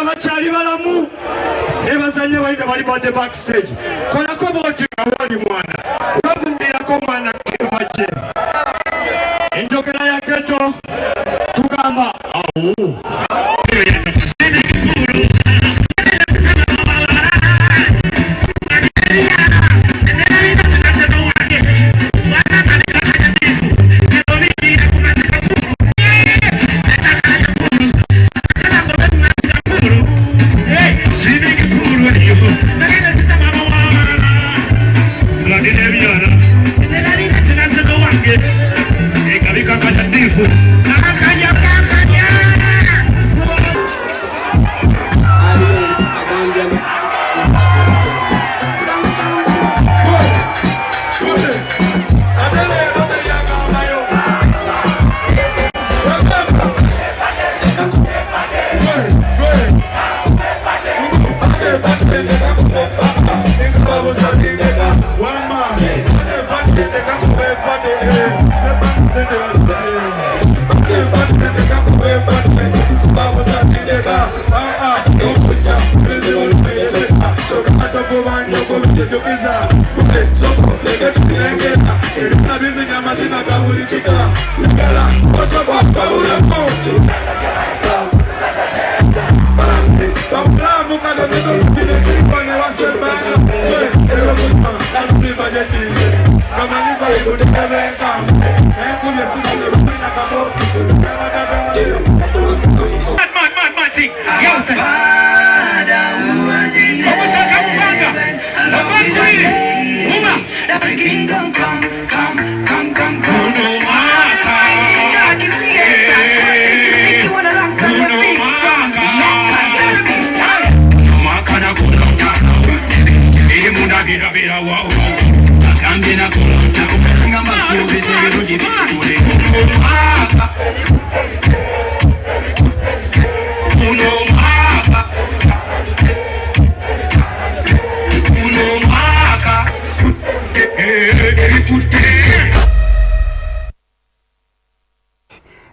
nga bakyali balamu ebazanye balina bali badde backstage kolako booti nga wali mwana bavumirako mwana kevajje enjogera ya geto tugamba awo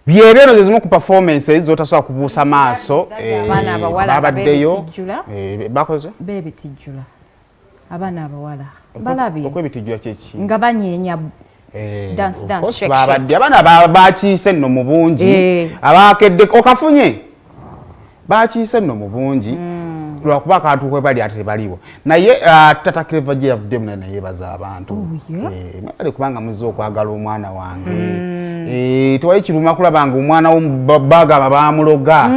Byebero zizimu ku performances zotasobola kubuusa maaso abaana abawala babaddeyo bakoze bebitijjula abaana abawala balabye okwebitijjula kyeki nga banyeenya dance section babadde abaana bakiise nno mu bungi abakedde okafunye bakiise nno mu bungi lwakuba akantu kwe bali ate baliwo naye tata Clever gye yavuddemu naye yebaza abantu mwali kubanga muzze okwagala omwana wange tewayi kiruma kulaba nga omwana wo bagamba bamuloga